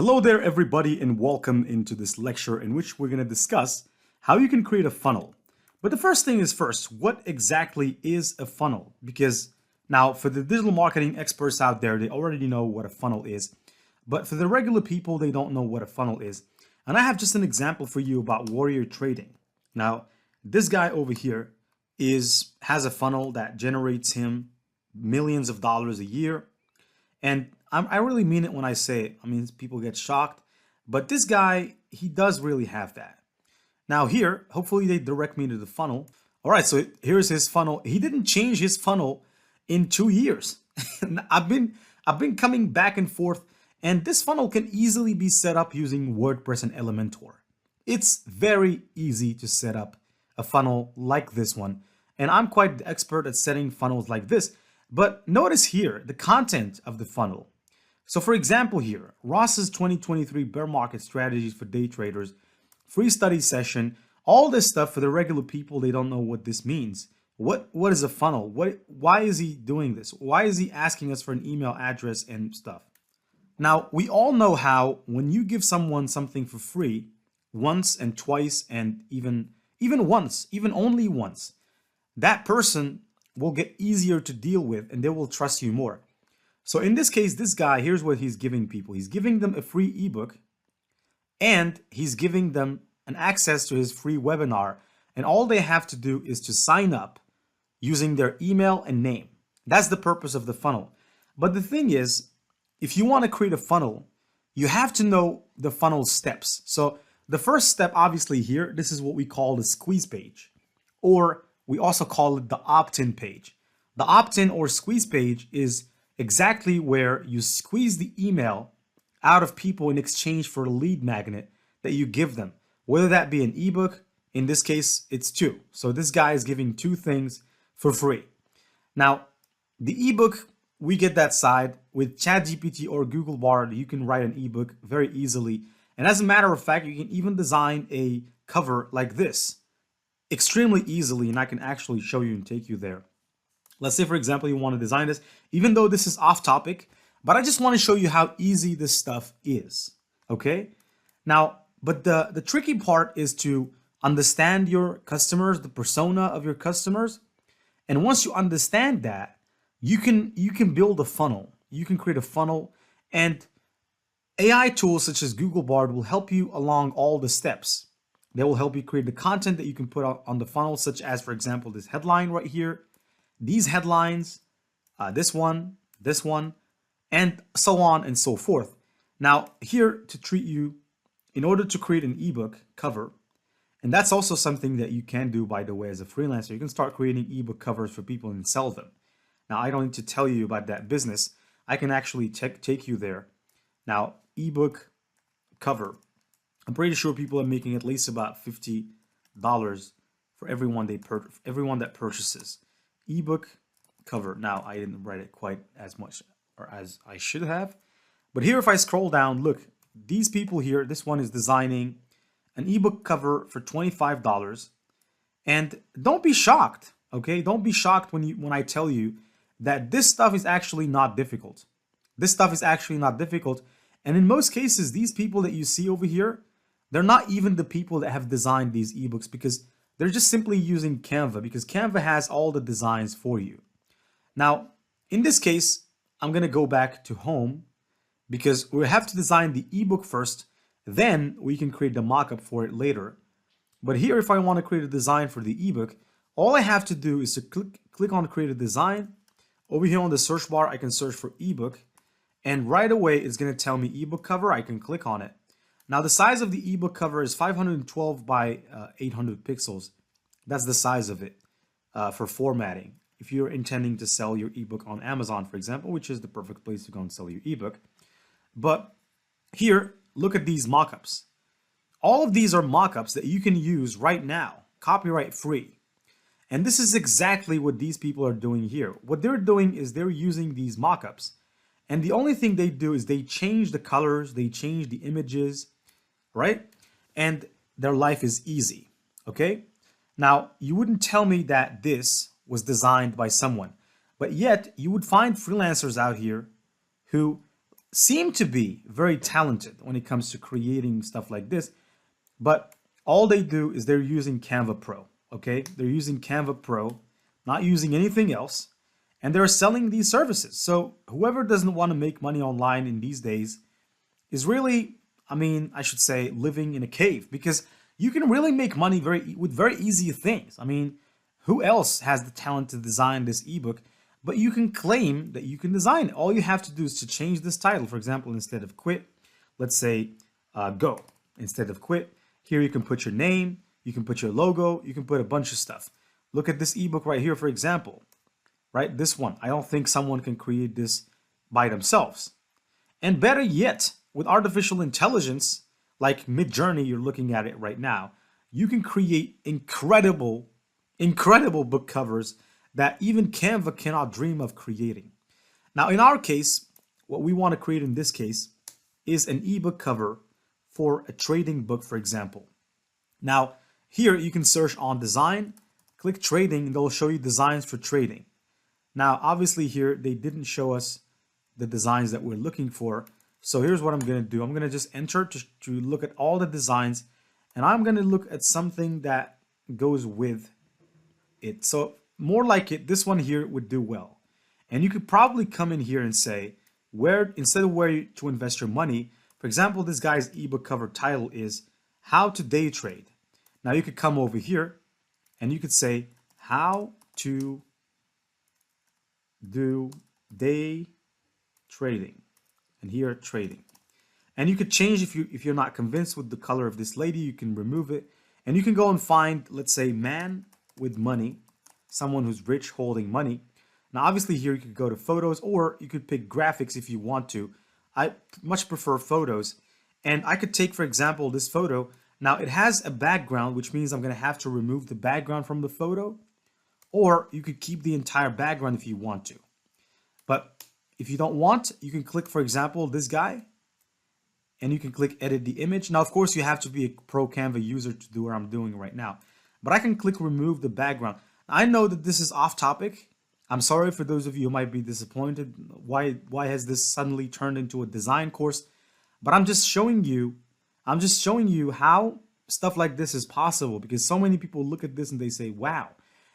Hello there, everybody, and welcome into this lecture in which we're going to discuss how you can create a funnel. But the first thing is first, what exactly is a funnel? Because now for the digital marketing experts out there, they already know what a funnel is. But for the regular people, they don't know what a funnel is. And I have just an example for you about Warrior Trading. Now, this guy over here has a funnel that generates him millions of dollars a year. And I really mean it when I say it. I mean, people get shocked, but this guy, he does really have that. Now here, hopefully they direct me to the funnel. All right, so here's his funnel. He didn't change his funnel in 2 years. I've been coming back and forth, and this funnel can easily be set up using WordPress and Elementor. It's very easy to set up a funnel like this one, and I'm quite the expert at setting funnels like this. But notice here the content of the funnel. So for example here, Ross's 2023 bear market strategies for day traders, free study session, all this stuff for the regular people, they don't know what this means. What is a funnel? Why is he doing this? Why is he asking us for an email address and stuff? Now, we all know how when you give someone something for free once and twice and even once, even only once, that person will get easier to deal with and they will trust you more. So in this case, this guy, here's what he's giving people. He's giving them a free ebook and he's giving them an access to his free webinar. And all they have to do is to sign up using their email and name. That's the purpose of the funnel. But the thing is, if you want to create a funnel, you have to know the funnel steps. So the first step, obviously here, this is what we call the squeeze page, or we also call it the opt-in page. The opt-in or squeeze page is exactly where you squeeze the email out of people in exchange for a lead magnet that you give them, whether that be an ebook. In this case, it's 2. So this guy is giving 2 things for free. Now, the ebook, we get that side with ChatGPT or Google Bard. You can write an ebook very easily. And as a matter of fact, you can even design a cover like this extremely easily, and I can actually show you and take you there. Let's say, for example, you want to design this, even though this is off topic, but I just want to show you how easy this stuff is, okay? Now, but the tricky part is to understand your customers, the persona of your customers. And once you understand that, you can build a funnel. You can create a funnel, and AI tools such as Google Bard will help you along all the steps. They will help you create the content that you can put out on the funnel, such as, for example, this headline right here, these headlines, this one, and so on and so forth. Now, here to treat you, in order to create an ebook cover, and that's also something that you can do, by the way, as a freelancer. You can start creating ebook covers for people and sell them. Now, I don't need to tell you about that business. I can actually take you there. Now, ebook cover. I'm pretty sure people are making at least about $50 for everyone that purchases. Ebook cover. Now, I didn't write it quite as much or as I should have. But here, if I scroll down, look, these people here, this one is designing an ebook cover for $25. And don't be shocked, okay? Don't be shocked when I tell you that this stuff is actually not difficult. This stuff is actually not difficult. And in most cases, these people that you see over here, they're not even the people that have designed these ebooks, because they're just simply using Canva, because Canva has all the designs for you. Now, in this case, I'm going to go back to home because we have to design the ebook first. Then we can create the mockup for it later. But here, if I want to create a design for the ebook, all I have to do is to click on create a design. Over here on the search bar, I can search for ebook. And right away, it's going to tell me ebook cover. I can click on it. Now, the size of the ebook cover is 512 by 800 pixels. That's the size of it for formatting. If you're intending to sell your ebook on Amazon, for example, which is the perfect place to go and sell your ebook. But here, look at these mockups. All of these are mockups that you can use right now, copyright free. And this is exactly what these people are doing here. What they're doing is they're using these mockups. And the only thing they do is they change the colors, they change the images, right? And their life is easy, okay? Now, you wouldn't tell me that this was designed by someone, but yet you would find freelancers out here who seem to be very talented when it comes to creating stuff like this, but all they do is they're using Canva Pro, okay? They're using Canva Pro, not using anything else, and they're selling these services. So whoever doesn't want to make money online in these days is really, I mean, I should say living in a cave, because you can really make money with very easy things. I mean, who else has the talent to design this ebook? But you can claim that you can design it. All you have to do is to change this title. For example, instead of quit, let's say go. Instead of quit, here you can put your name, you can put your logo, you can put a bunch of stuff. Look at this ebook right here, for example, right? This one, I don't think someone can create this by themselves. And better yet, with artificial intelligence, like Midjourney, you're looking at it right now, you can create incredible book covers that even Canva cannot dream of creating. Now, in our case, what we want to create in this case is an ebook cover for a trading book, for example. Now, here you can search on design, click trading, and they'll show you designs for trading. Now, obviously here, they didn't show us the designs that we're looking for. So here's what I'm going to do. I'm going to just enter to look at all the designs, and I'm going to look at something that goes with it. So more like it, this one here would do well. And you could probably come in here and say, where instead of where to invest your money, for example, this guy's ebook cover title is How to Day Trade. Now you could come over here and you could say how to do day trading, and here trading. And you could change if you're not convinced with the color of this lady, you can remove it, and you can go and find, let's say, man with money, someone who's rich holding money. Now obviously here you could go to photos, or you could pick graphics if you want to. I much prefer photos, and I could take, for example, this photo. Now it has a background, which means I'm going to have to remove the background from the photo, or you could keep the entire background if you want to. But if you don't want, you can click, for example, this guy, and you can click edit the image. Now, of course, you have to be a pro Canva user to do what I'm doing right now, but I can click remove the background. I know that this is off topic. I'm sorry for those of you who might be disappointed. Why has this suddenly turned into a design course? But I'm just showing you how stuff like this is possible, because so many people look at this and they say, wow,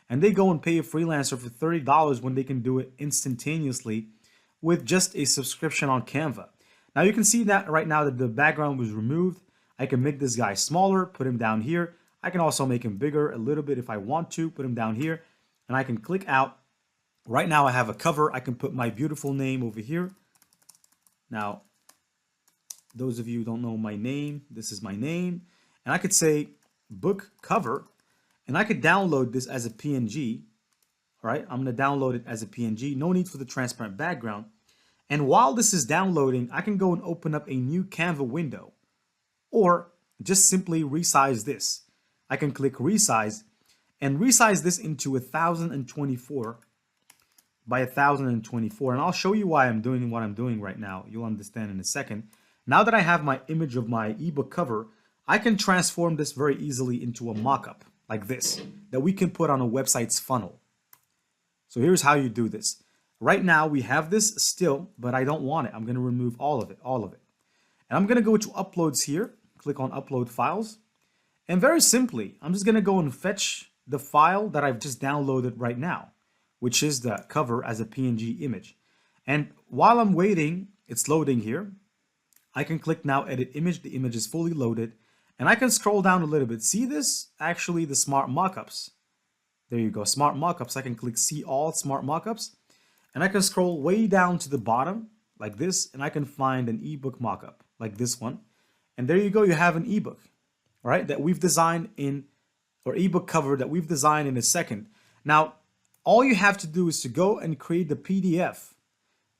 and they go and pay a freelancer for $30 when they can do it instantaneously with just a subscription on Canva. Now you can see that right now that the background was removed. I can make this guy smaller, put him down here. I can also make him bigger a little bit if I want to, put him down here, and I can click out. Right now I have a cover. I can put my beautiful name over here. Now, those of you who don't know my name, this is my name. And I could say book cover, and I could download this as a PNG. All right, I'm going to download it as a PNG. No need for the transparent background. And while this is downloading, I can go and open up a new Canva window, or just simply resize this. I can click resize and resize this into 1024 by 1024. And I'll show you why I'm doing what I'm doing right now. You'll understand in a second. Now that I have my image of my ebook cover, I can transform this very easily into a mock-up like this that we can put on a website's funnel. So here's how you do this. Right now we have this still, but I don't want it. I'm going to remove all of it. And I'm going to go to uploads here, click on upload files. And very simply, I'm just going to go and fetch the file that I've just downloaded right now, which is the cover as a PNG image. And while I'm waiting, it's loading here. I can click now edit image. The image is fully loaded, and I can scroll down a little bit. See this? Actually, the smart mockups. There you go, smart mockups. I can click see all smart mockups, and I can scroll way down to the bottom like this, and I can find an ebook mockup like this one. And there you go, you have an ebook, right? That we've designed in, or ebook cover that we've designed in a second. Now, all you have to do is to go and create the PDF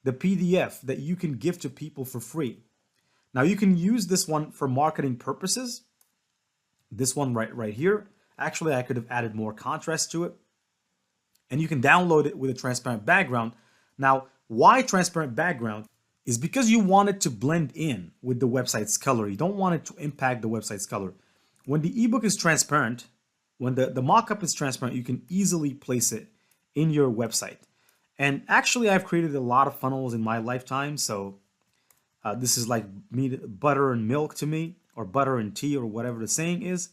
that you can give to people for free. Now you can use this one for marketing purposes. This one right here. Actually, I could have added more contrast to it. And you can download it with a transparent background. Now, why transparent background? Is because you want it to blend in with the website's color. You don't want it to impact the website's color. When the ebook is transparent, when the mockup is transparent, you can easily place it in your website. And actually, I've created a lot of funnels in my lifetime, so This is like meat, butter and milk to me, or butter and tea, or whatever the saying is.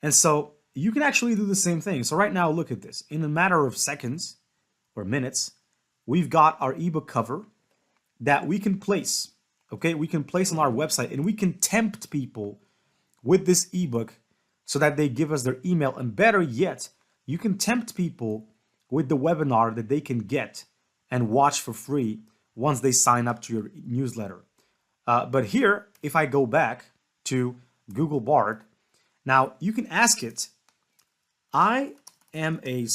And so you can actually do the same thing. So right now, look at this. In a matter of seconds or minutes, we've got our ebook cover that we can place. Okay, we can place on our website, and we can tempt people with this ebook so that they give us their email. And better yet, you can tempt people with the webinar that they can get and watch for free once they sign up to your newsletter. But here, if I go back to Google Bard, now you can ask it, I am a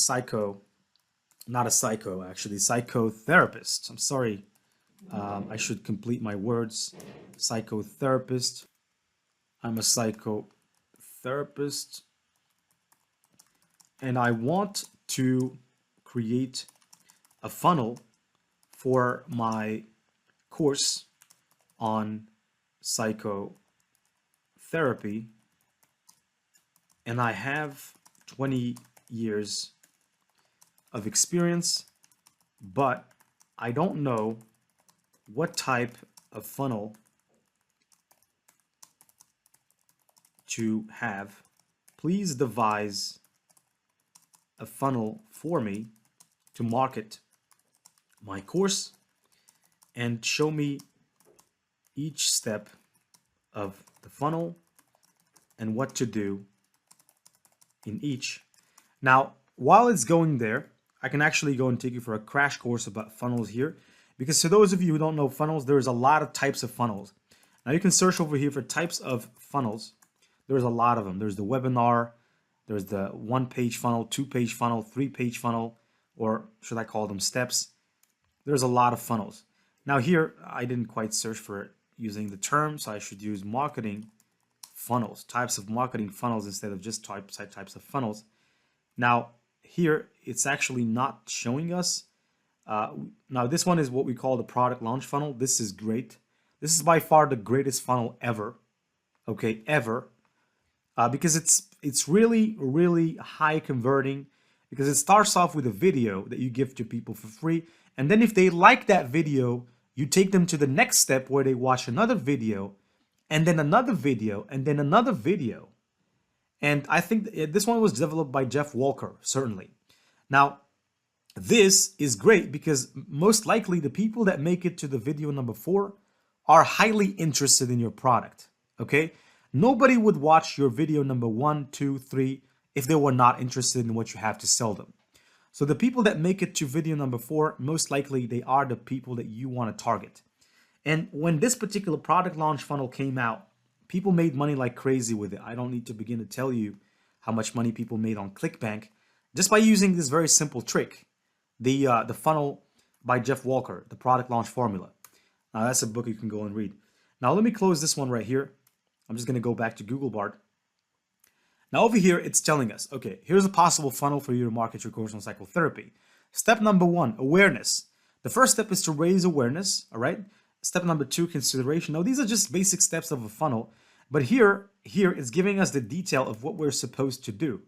not a psycho, actually, psychotherapist. I'm sorry, I should complete my words. Psychotherapist. I'm a psychotherapist, and I want to create a funnel for my course on psychotherapy, and I have 20 years of experience, but I don't know what type of funnel to have. Please devise a funnel for me to market my course and show me each step of the funnel and what to do in each. Now, while it's going there, I can actually go and take you for a crash course about funnels here, because to those of you who don't know funnels, there's a lot of types of funnels. Now you can search over here for types of funnels. There's a lot of them. There's the webinar, there's the 1-page funnel, 2-page funnel, 3-page funnel, or should I call them steps? There's a lot of funnels. Now here, I didn't quite search for it using the term, so I should use marketing funnels, types of marketing funnels instead of just types of funnels. Now here, it's actually not showing us. Now this one is what we call the product launch funnel. This is great. This is by far the greatest funnel ever, okay, ever, because it's really high converting, because it starts off with a video that you give to people for free, and then if they like that video, you take them to the next step where they watch another video, and then another video, and then another video. And I think this one was developed by Jeff Walker, certainly. Now, this is great because most likely the people that make it to the video number 4 are highly interested in your product, okay? Nobody would watch your video number 1, 2, 3 if they were not interested in what you have to sell them. So the people that make it to video number 4, most likely they are the people that you want to target. And when this particular product launch funnel came out, people made money like crazy with it. I don't need to begin to tell you how much money people made on ClickBank just by using this very simple trick, the funnel by Jeff Walker, the product launch formula. Now that's a book you can go and read. Now let me close this one right here. I'm just going to go back to Google Bard. Now over here, it's telling us, okay, here's a possible funnel for you to market your course on psychotherapy. Step number 1, awareness. The first step is to raise awareness, all right? Step number 2, consideration. Now these are just basic steps of a funnel, but here it's giving us the detail of what we're supposed to do.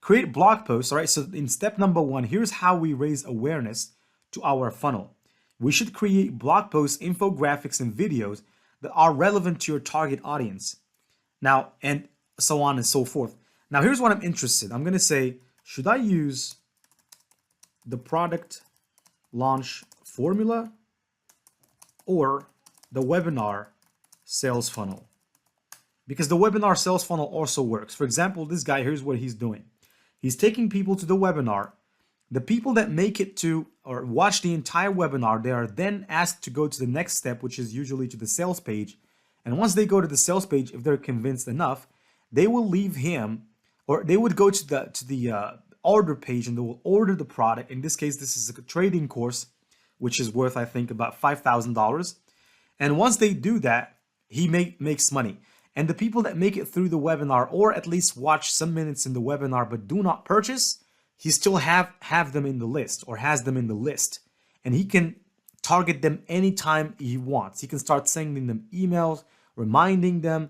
Create blog posts, all right? So in step number 1, here's how we raise awareness to our funnel. We should create blog posts, infographics, and videos that are relevant to your target audience. Now, and so on and so forth. Now, here's what I'm interested. I'm going to say, should I use the product launch formula or the webinar sales funnel? Because the webinar sales funnel also works. For example, this guy, here's what he's doing. He's taking people to the webinar. The people that make it to or watch the entire webinar, they are then asked to go to the next step, which is usually to the sales page. And once they go to the sales page, if they're convinced enough, they will leave him, or they would go to the order page and they will order the product. In this case, this is a trading course, which is worth, I think, about $5,000. And once they do that, he makes money. And the people that make it through the webinar, or at least watch some minutes in the webinar but do not purchase, he still have them in the list, or has them in the list. And he can target them anytime he wants. He can start sending them emails, reminding them,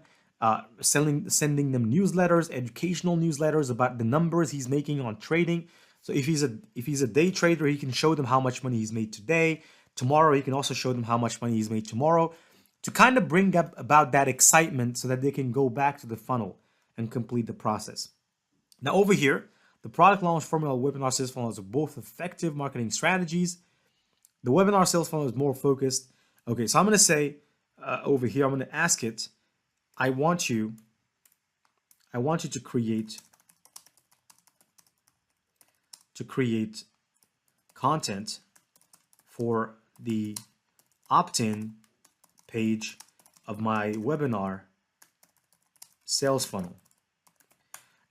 sending them newsletters, educational newsletters about the numbers he's making on trading. So if he's a day trader, he can show them how much money he's made today. Tomorrow, he can also show them how much money he's made tomorrow. to kind of bring up about that excitement so that they can go back to the funnel and complete the process. Now over here, the product launch formula, webinar sales funnel are both effective marketing strategies. The webinar sales funnel is more focused. Okay, so I'm going to say over here, I'm going to ask it, I want you to create content for the opt-in page of my webinar sales funnel.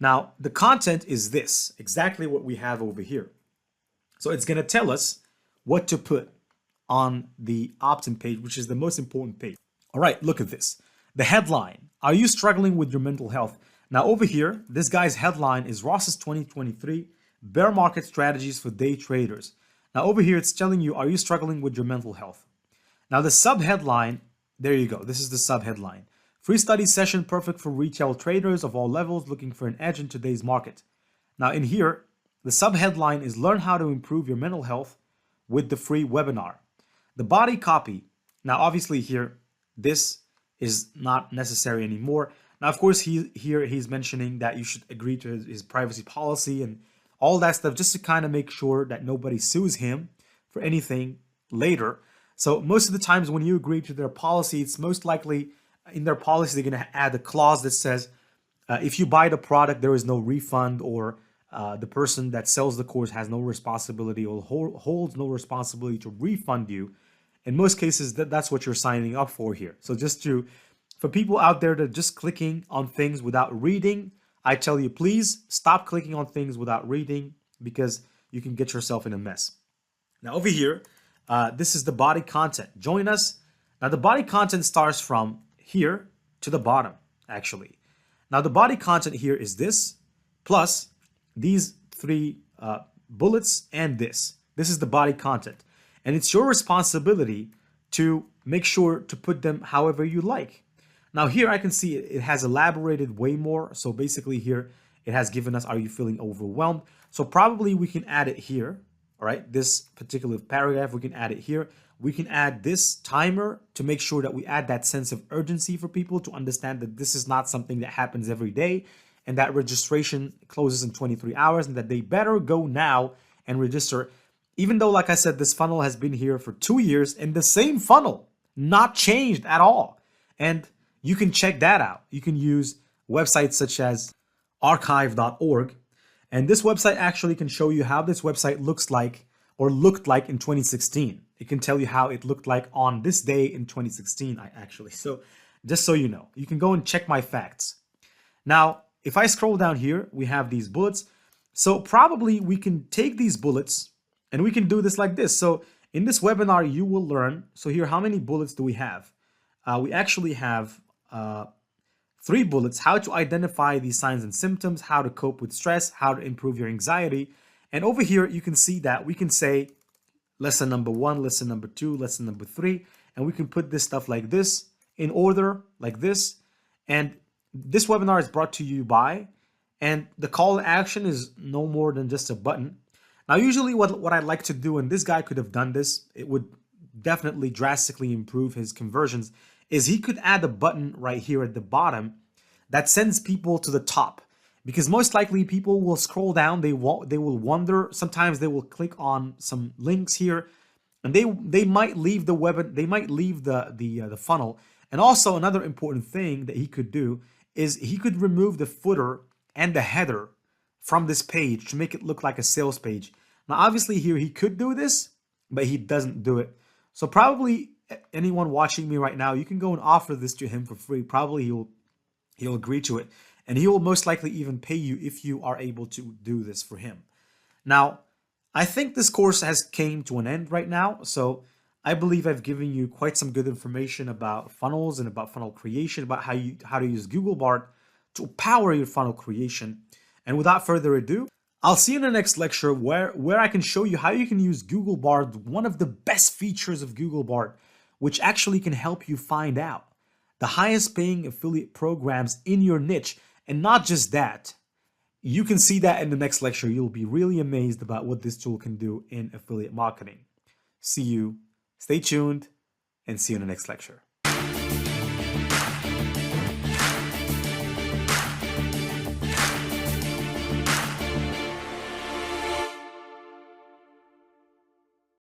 Now, the content is this, exactly what we have over here. So it's going to tell us what to put on the opt-in page, which is the most important page. All right, look at this. The headline, are you struggling with your mental health? Now over here, this guy's headline is Ross's 2023 Bear Market Strategies for Day Traders. Now over here, it's telling you, are you struggling with your mental health? Now the sub-headline, there you go. This is the sub-headline. Free study session perfect for retail traders of all levels looking for an edge in today's market. Now in here, the sub-headline is learn how to improve your mental health with the free webinar. The body copy, now obviously here, this is not necessary anymore. Now, of course, he's mentioning that you should agree to his privacy policy and all that stuff just to kind of make sure that nobody sues him for anything later. So most of the times when you agree to their policy, it's most likely in their policy, they're going to add a clause that says, if you buy the product, there is no refund, or the person that sells the course has no responsibility or holds no responsibility to refund you. In most cases, that's what you're signing up for here. So just for people out there that are just clicking on things without reading, I tell you, please stop clicking on things without reading, because you can get yourself in a mess. Now over here, this is the body content. Join us. Now the body content starts from here to the bottom, actually. Now the body content here is this, plus these three bullets and this. This is the body content. And it's your responsibility to make sure to put them however you like. Now here I can see it has elaborated way more. So basically here it has given us, are you feeling overwhelmed? So probably we can add it here. All right, this particular paragraph, we can add it here. We can add this timer to make sure that we add that sense of urgency for people to understand that this is not something that happens every day, and that registration closes in 23 hours and that they better go now and register. Even though, like I said, this funnel has been here for 2 years and the same funnel, not changed at all. And you can check that out. You can use websites such as archive.org. And this website actually can show you how this website looks like or looked like in 2016. It can tell you how it looked like on this day in 2016, actually. So just so you know, you can go and check my facts. Now, if I scroll down here, we have these bullets. So probably we can take these bullets and we can do this like this. So in this webinar, you will learn. So here, how many bullets do we have? We actually have 3 bullets: how to identify these signs and symptoms, how to cope with stress, how to improve your anxiety. And over here, you can see that we can say lesson number 1, lesson number 2, lesson number 3, and we can put this stuff like this in order, like this. And this webinar is brought to you by, and the call to action is no more than just a button. Now, usually what I'd like to do, and this guy could have done this, it would definitely drastically improve his conversions, is he could add a button right here at the bottom that sends people to the top. Because most likely people will scroll down, they will wonder, sometimes they will click on some links here, and they might leave the the funnel. And also another important thing that he could do is he could remove the footer and the header from this page to make it look like a sales page. Now obviously here he could do this, but he doesn't do it. So probably anyone watching me right now, you can go and offer this to him for free. Probably he'll agree to it, and he will most likely even pay you if you are able to do this for him. Now, I think this course has came to an end right now, so I believe I've given you quite some good information about funnels and about funnel creation, about how to use Googlebard to power your funnel creation. And without further ado, I'll see you in the next lecture where I can show you how you can use Googlebard, one of the best features of Googlebard, which actually can help you find out the highest paying affiliate programs in your niche. And not just that, you can see that in the next lecture. You'll be really amazed about what this tool can do in affiliate marketing. See you, stay tuned, and see you in the next lecture.